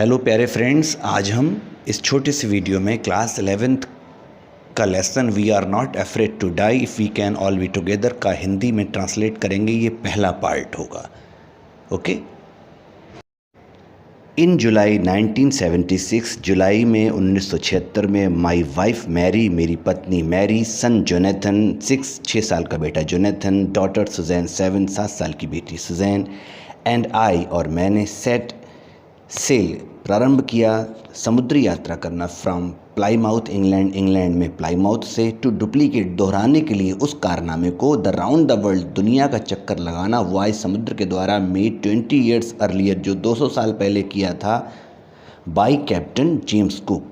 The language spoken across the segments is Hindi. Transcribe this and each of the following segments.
हेलो प्यारे फ्रेंड्स, आज हम इस छोटे से वीडियो में क्लास 11th का lesson we are not afraid to die if we can all be together का हिंदी में ट्रांसलेट करेंगे। ये पहला पार्ट होगा। ओके। इन जुलाई 1976, जुलाई में 1976 में माई वाइफ मैरी, मेरी पत्नी मैरी, सन जोनेथन 6 साल का बेटा जोनेथन, डॉटर सुजैन 7 साल की बेटी सुजैन, एंड आई और मैंने सेट सेल प्रारंभ किया समुद्री यात्रा करना फ्रॉम प्लाईमाउथ इंग्लैंड में प्लाईमाउथ से टू डुप्लीकेट दोहराने के लिए उस कारनामे को द राउंड द वर्ल्ड दुनिया का चक्कर लगाना वाई समुद्र के द्वारा मेड 20 ईयर्स अर्लियर जो 200 साल पहले किया था बाई कैप्टन जेम्स कुक,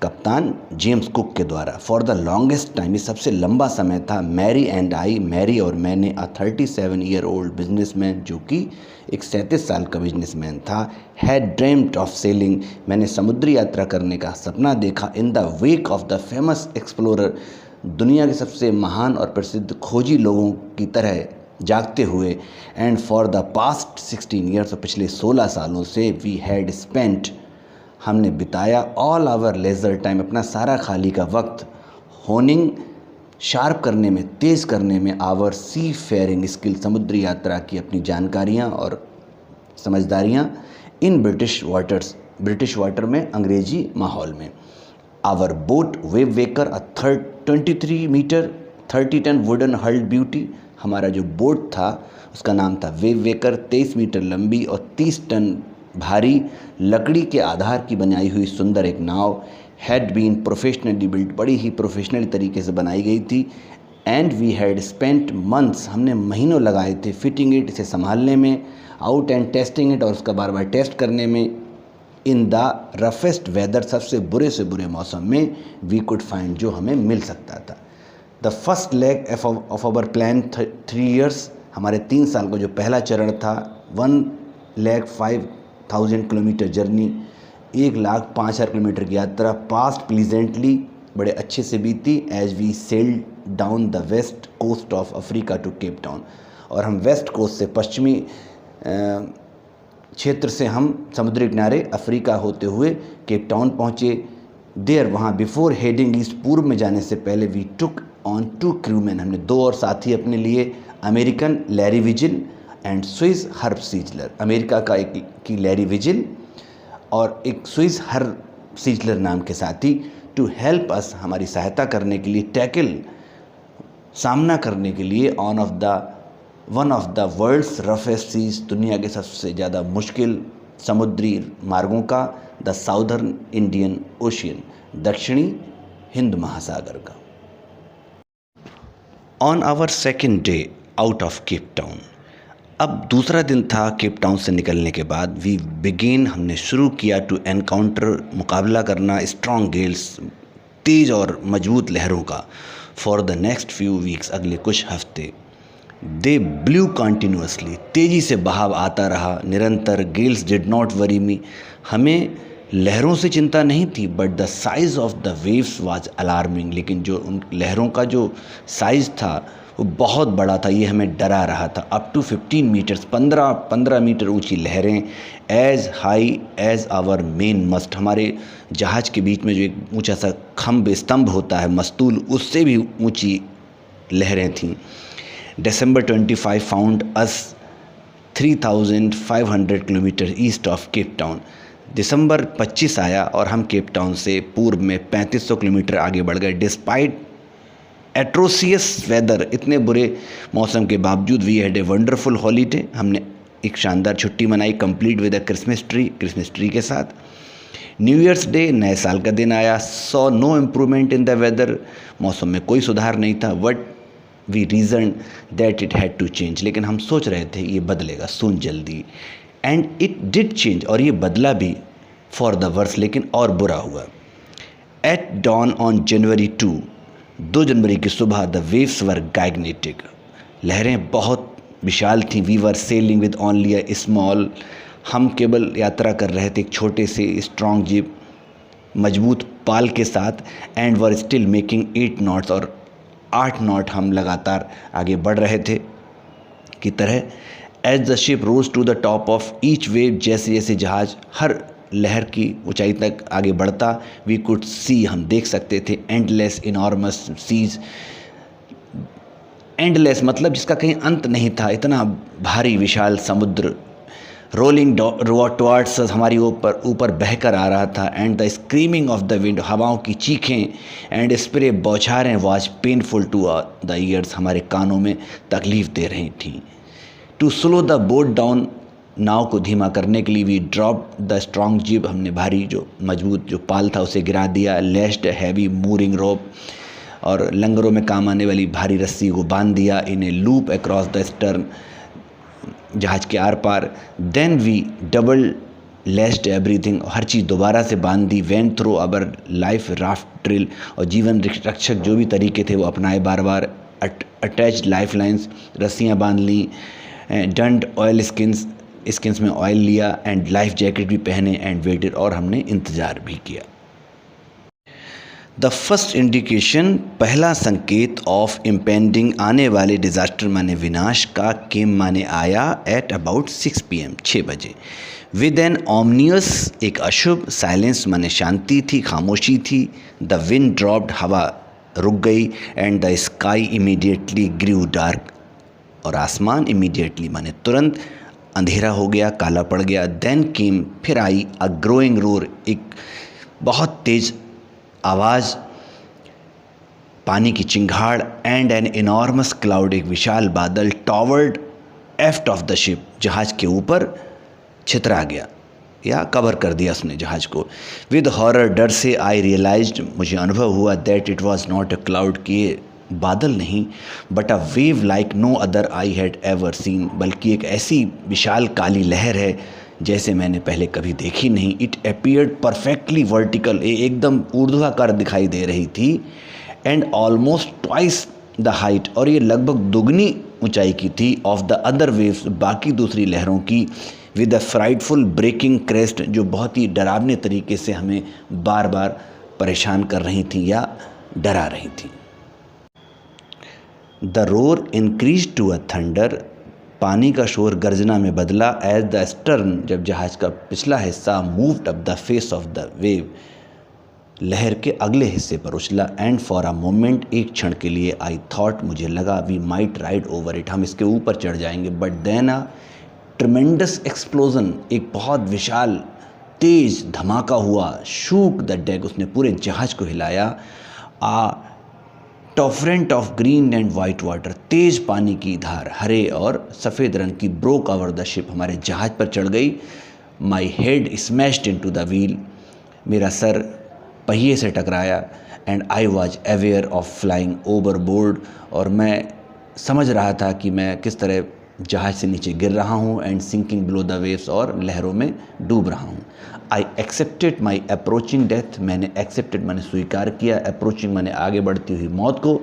कप्तान जेम्स कुक के द्वारा। फॉर द लॉन्गेस्ट टाइम, ये सबसे लंबा समय था। मैरी एंड आई, मैरी और मैंने, अ 37-year-old बिजनेसमैन जो कि एक 37 साल का बिजनेसमैन था, हैड ड्रीम्ड ऑफ सेलिंग, मैंने समुद्री यात्रा करने का सपना देखा, in the wake of the famous explorer, दुनिया के सबसे महान और प्रसिद्ध खोजी लोगों की तरह जागते हुए। And for the past 16 years, और पिछले 16 सालों से, वी हैड स्पेंट, हमने बिताया ऑल आवर लेज़र टाइम, अपना सारा खाली का वक्त, होनिंग, शार्प करने में, तेज़ करने में, आवर सी फेयरिंग स्किल, समुद्री यात्रा की अपनी जानकारियाँ और समझदारियाँ, इन ब्रिटिश वाटर में, अंग्रेजी माहौल में। Our boat Wave Walker, a 23 meter 30 ton wooden hulled beauty, हमारा जो बोट था उसका नाम था वेव वेकर, 23 मीटर लंबी और 30 टन भारी लकड़ी के आधार की बनाई हुई सुंदर एक नाव, हैड बीन प्रोफेशनली बिल्ट, बड़ी ही प्रोफेशनल तरीके से बनाई गई थी। And we had spent months, हमने महीनों लगाए थे, फिटिंग इट, इसे संभालने में, आउट एंड टेस्टिंग इट, और उसका बार बार टेस्ट करने में, इन द रफेस्ट वेदर, सबसे बुरे से बुरे मौसम में, वी कुड फाइंड, जो हमें मिल सकता था। The first leg of our plan 3 years, हमारे 3 साल का जो पहला चरण था, 1,05,000 किलोमीटर जर्नी, 1,05,000 किलोमीटर की यात्रा, पास्ट प्लीजेंटली, बड़े अच्छे से बीती, as we sailed down the west coast of Africa to Cape Town, और हम वेस्ट कोस्ट से, पश्चिमी क्षेत्र से हम समुद्री किनारे अफ्रीका होते हुए केप टाउन पहुँचे। देयर, वहाँ, बिफोर हेडिंग ईस्ट, पूर्व में जाने से पहले, वी टुक ऑन 2 क्रूमैन, हमने 2 और साथी अपने लिए, American Larry vigil and Swiss herb sizzler, America का एक की लैरी विजिल और एक स्विस हर्ब सीजलर नाम के साथी, टू हेल्प अस, हमारी सहायता करने के लिए, टैकल, सामना करने के लिए, one of the world's roughest seas, दुनिया के सबसे ज़्यादा मुश्किल समुद्री मार्गों का, द साउदर्न इंडियन ओशियन, दक्षिणी हिंद महासागर का। On our second day out of Cape Town, अब दूसरा दिन था केप टाउन से निकलने के बाद, वी बिगिन, हमने शुरू किया, टू एनकाउंटर, मुकाबला करना, स्ट्रॉन्ग गेल्स, तेज़ और मजबूत लहरों का, for the next few weeks, अगले कुछ हफ्ते, दे ब्लू कॉन्टीन्यूसली, तेज़ी से बहाव आता रहा, निरंतर, गेल्स डिड नॉट वरी मी, हमें लहरों से चिंता नहीं थी, but the size of the waves was alarming, लेकिन जो उन लहरों का जो साइज़ था वो बहुत बड़ा था, ये हमें डरा रहा था। अप टू 15 मीटर्स, 15 मीटर ऊंची लहरें, as high as our main mast, हमारे जहाज़ के बीच में जो एक ऊंचा सा स्तंभ होता है मस्तूल, उससे भी ऊंची लहरें थीं। December 25 found us 3,500 kilometre east of Cape Town, दिसंबर 25 आया और हम केप टाउन से पूर्व में 3500 किलोमीटर आगे बढ़ गए। डिस्पाइट एट्रोसियस वेदर, इतने बुरे मौसम के बावजूद, we had a wonderful holiday, हमने एक शानदार छुट्टी मनाई, complete with a Christmas tree के साथ। न्यू ईयर्स डे, नए साल का दिन आया, saw no improvement in the weather, मौसम में कोई सुधार नहीं था, but we reason that it had to change, लेकिन हम सोच रहे थे ये बदलेगा सून जल्दी, एंड इट डिड चेंज, और ये बदला भी, फॉर द वर्स, लेकिन और बुरा हुआ। एट डॉन ऑन जनवरी 2 जनवरी की सुबह, द वेव्स वर गाइगनेटिक, लहरें बहुत विशाल थीं, we were sailing with only a small, हम केवल यात्रा कर रहे थे एक छोटे से स्ट्रॉन्ग जीप, मजबूत पाल के साथ, and were still making 8 knots, और 8 नॉट हम लगातार आगे बढ़ रहे थे की तरह। As the ship rose to the top of each wave, जैसे जैसे जहाज़ हर लहर की ऊंचाई तक आगे बढ़ता। वी कुड सी, हम देख सकते थे, एंडलेस इनॉर्मस सीज। एंडलेस मतलब जिसका कहीं अंत नहीं था, इतना भारी विशाल समुद्र रोलिंग टुवर्ड्स हमारी ऊपर बहकर आ रहा था। And the screaming of the wind, हवाओं की चीखें, एंड स्प्रे बौछारें was painful to the ears, हमारे कानों में तकलीफ़ दे रही थी। To slow the boat down, नाव को धीमा करने के लिए वी ड्रॉप द स्ट्रॉन्ग जिब, हमने भारी जो मजबूत जो पाल था उसे गिरा दिया। लेस्ड हैवी मूरिंग रोप, और लंगरों में काम आने वाली भारी रस्सी को बांध दिया। In a loop across the stern, जहाज़ के आर पार। Then we double laced everything, हर चीज़ दोबारा से बांध दी। Went through our life raft drill, और जीवन रक्षक जो भी तरीके थे वो अपनाए बार बार। अटैच लाइफ लाइन्स, रस्सियाँ बांध ली। डंड ऑयल स्किन्स में ऑयल लिया। एंड लाइफ जैकेट भी पहने। एंड वेटेड, और हमने इंतज़ार भी किया। द फर्स्ट इंडिकेशन, पहला संकेत ऑफ इम्पेंडिंग, आने वाले डिज़ास्टर माने विनाश का, केम माने आया, एट अबाउट 6 PM 6 बजे। विद एन ऑमनियस, एक अशुभ, साइलेंस माने शांति थी, खामोशी थी। द विंड ड्रॉप्ड, हवा रुक गई। And the sky immediately grew dark, और आसमान इमीडिएटली माने तुरंत अंधेरा हो गया, काला पड़ गया। देन केम, फिर आई, अ ग्रोइंग रोर, एक बहुत तेज आवाज़, पानी की चिंगाड़। एंड एन इनॉर्मस क्लाउड, एक विशाल बादल, टॉवर्ड एफ्ट ऑफ द शिप, जहाज़ के ऊपर छितरा गया या कवर कर दिया उसने जहाज़ को। विद हॉरर, डर से, आई रियलाइज्ड, मुझे अनुभव हुआ, that it was not a cloud, कि ये बादल नहीं, but a wave like no other I had ever seen, बल्कि एक ऐसी विशाल काली लहर है जैसे मैंने पहले कभी देखी नहीं। इट अपीयर्ड परफेक्टली वर्टिकल, एकदम ऊर्ध्वाकार दिखाई दे रही थी। And almost twice the height, और ये लगभग दुगनी ऊंचाई की थी, ऑफ द अदर वेव्स, बाकी दूसरी लहरों की। With a frightful breaking crest, जो बहुत ही डरावने तरीके से हमें बार बार परेशान कर रही थी या डरा रही थी। The roar increase to a thunder, पानी का शोर गर्जना में बदला। एज द स्टर्न, जब जहाज़ का पिछला हिस्सा moved up the face of the wave, लहर के अगले हिस्से पर उछला। एंड फॉर अ मोमेंट, एक क्षण के लिए, आई थॉट, मुझे लगा, we might ride over it, हम इसके ऊपर चढ़ जाएंगे। But then a tremendous explosion, एक बहुत विशाल तेज धमाका हुआ। शूक द डेक, उसने पूरे जहाज़ को हिलाया। Torrents of green and white water, तेज पानी की धार, हरे और सफ़ेद रंग की, ब्रोक ओवर द शिप, हमारे जहाज़ पर चढ़ गई। My head smashed into the wheel, मेरा सर पहिए से टकराया। And I was aware of flying over board, और मैं समझ रहा था कि मैं किस तरह जहाज़ से नीचे गिर रहा हूँ। And sinking below the waves, और लहरों में डूब रहा हूँ। I accepted my approaching death, मैंने एक्सेप्टेड माने स्वीकार किया, अप्रोचिंग माने आगे बढ़ती हुई मौत को।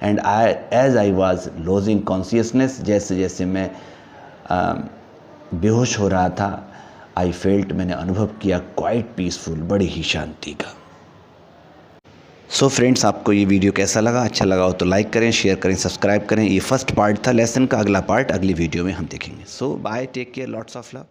And as I was losing consciousness, जैसे जैसे मैं बेहोश हो रहा था, आई फेल्ट, मैंने अनुभव किया, क्वाइट पीसफुल, बड़ी ही शांति का। सो फ्रेंड्स, आपको ये वीडियो कैसा लगा? अच्छा लगा हो तो लाइक करें, शेयर करें, सब्सक्राइब करें। ये फर्स्ट पार्ट था लेसन का, अगला पार्ट अगली वीडियो में हम देखेंगे। So bye, take care, lots of love.